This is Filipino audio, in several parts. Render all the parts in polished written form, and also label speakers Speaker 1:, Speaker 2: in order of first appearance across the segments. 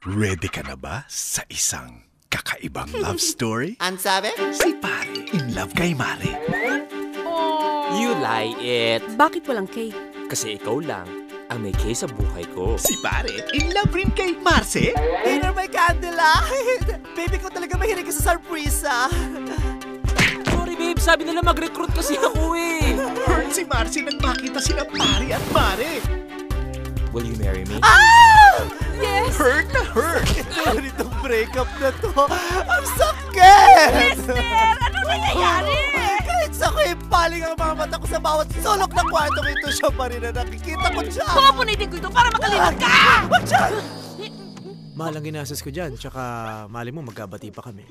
Speaker 1: Ready ka na ba sa isang kakaibang love story?
Speaker 2: Ang sabi?
Speaker 1: Si pare in love kay Mare.
Speaker 3: You lie it.
Speaker 4: Bakit walang cake?
Speaker 3: Kasi ikaw lang ang may case sa buhay ko.
Speaker 1: Si pare in love rin kay Marce.
Speaker 2: Dinner may candlelight! Baby ko talaga mahilig ka sa surprise,
Speaker 3: Sorry babe, sabi nila mag-recruit kasi ako eh.
Speaker 1: Hurt si Marce nang makita sina pare at Mare.
Speaker 3: Will you marry me?
Speaker 4: Yes!
Speaker 1: Hurt na hurt.
Speaker 2: Ganitong breakup na to. Ang sakit!
Speaker 4: Mister! Anong nangyayari?
Speaker 2: Kahit sa paling ang mga mata ko sa bawat sulok ng kwarto ito siya pa rin na nakikita ko siya.
Speaker 4: Pupunitin ko ito para makalimutan ka!
Speaker 2: Wag siya!
Speaker 5: Mahal ang ginastos ko dyan, tsaka mali mo magkabati pa kami.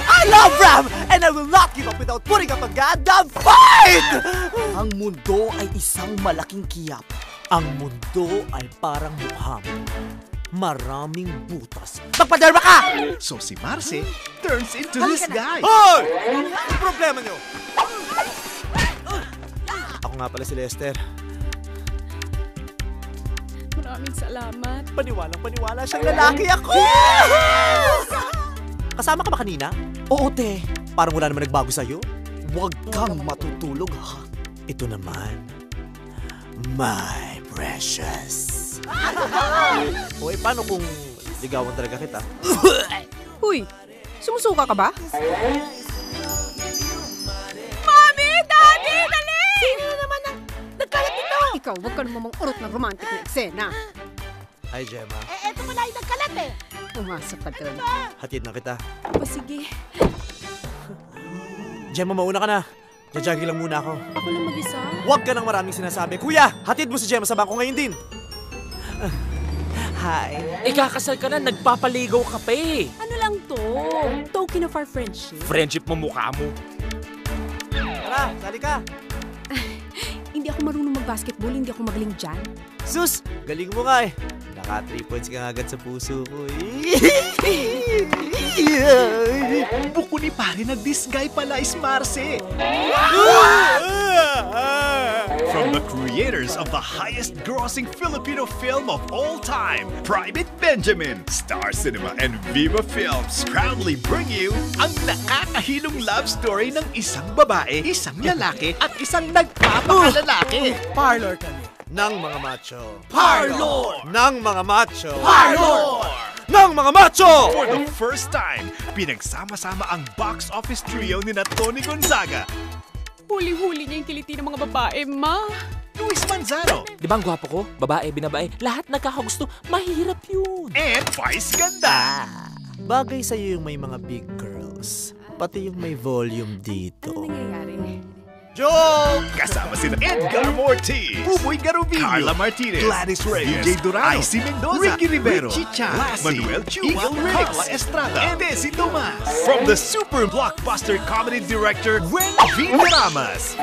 Speaker 2: I love Ram! And I will not give up without putting up a goddamn fight!
Speaker 6: Ang mundo ay isang malaking kiyap.
Speaker 5: Ang mundo ay parang mukha mo. Maraming butas.
Speaker 2: Magpaderma ka!
Speaker 1: So si Marce turns into this guy.
Speaker 2: Hoy! Ano problema niyo?
Speaker 5: Ako nga pala si Lester.
Speaker 4: Maraming salamat.
Speaker 2: Paniwalang-paniwala siyang lalaki ako!
Speaker 5: Kasama ka ba kanina?
Speaker 6: Oo, te.
Speaker 5: Parang wala naman nagbago sa'yo.
Speaker 6: Huwag kang matutulog, ha?
Speaker 5: Ito naman, my precious. O paano kung ligawan talaga kita?
Speaker 4: Huy, sumusuka ka ba? Mami! Daddy! Dali! Sino na naman ang nagkalat ito? Ikaw, huwag ka namang urot ng romantic na eksena.
Speaker 5: Hi, Gemma.
Speaker 4: Eto pala yung nagkalat eh. Pumasok ka doon.
Speaker 5: Hatid na kita.
Speaker 4: O sige,
Speaker 5: Gemma, mauna ka na. Jajagi lang muna ako.
Speaker 4: ako lang mag-isa.
Speaker 5: Huwag ka nang maraming sinasabi. Kuya, hatid mo si Gemma sa bangko ngayon din. Hi.
Speaker 3: Ikakasal ka na, nagpapaligaw ka pa eh.
Speaker 4: Ano lang to? Token of our friendship.
Speaker 3: Friendship mo mukha mo.
Speaker 5: Tara, sali ka.
Speaker 4: Hindi ako marunong mag-basketball, hindi ako magaling dyan.
Speaker 5: Sus, galing mo nga eh. Naka 3 points ka agad sa puso ko eh.
Speaker 1: Buko ni pare na this guy pala is Marce. From the creators of the highest grossing Filipino film of all time, Private Benjamin, Star Cinema and Viva Films proudly bring you ang nakakahilong love story ng isang babae, isang lalaki at isang nagpapakalalaki.
Speaker 5: Parlor kami. Ng mga macho.
Speaker 1: Parlor!
Speaker 5: Ng mga macho.
Speaker 1: Parlor!
Speaker 5: Ng mga macho!
Speaker 1: For the first time, pinagsama-sama ang box office trio ni na Tony Gonzaga,
Speaker 4: Huli-huli niya yung kiliti ng mga babae, ma.
Speaker 1: Luis Manzano,
Speaker 3: Di ba ang gwapo ko? Babae, binabae, lahat nagkakagusto. Mahirap yun.
Speaker 1: and Vice Ganda.
Speaker 5: Bagay sa'yo yung may mga big girls. Pati yung may volume dito.
Speaker 4: Ano nangyayari?
Speaker 1: Joke! Kasama sina Edgar Mortiz, Buboy Garubino, Carla Martinez, Gladys Reyes, DJ Durano, Icy Mendoza, Ricky Rivero, Richie Chan, Manuel Chua, Eagle Riggs, Carla Estrada, and Desi Tomas. From the super blockbuster comedy director Gwen Villaramas.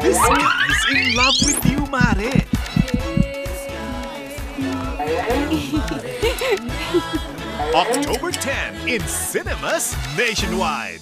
Speaker 1: This guy's in love with you, Mare. October 10 in cinemas nationwide.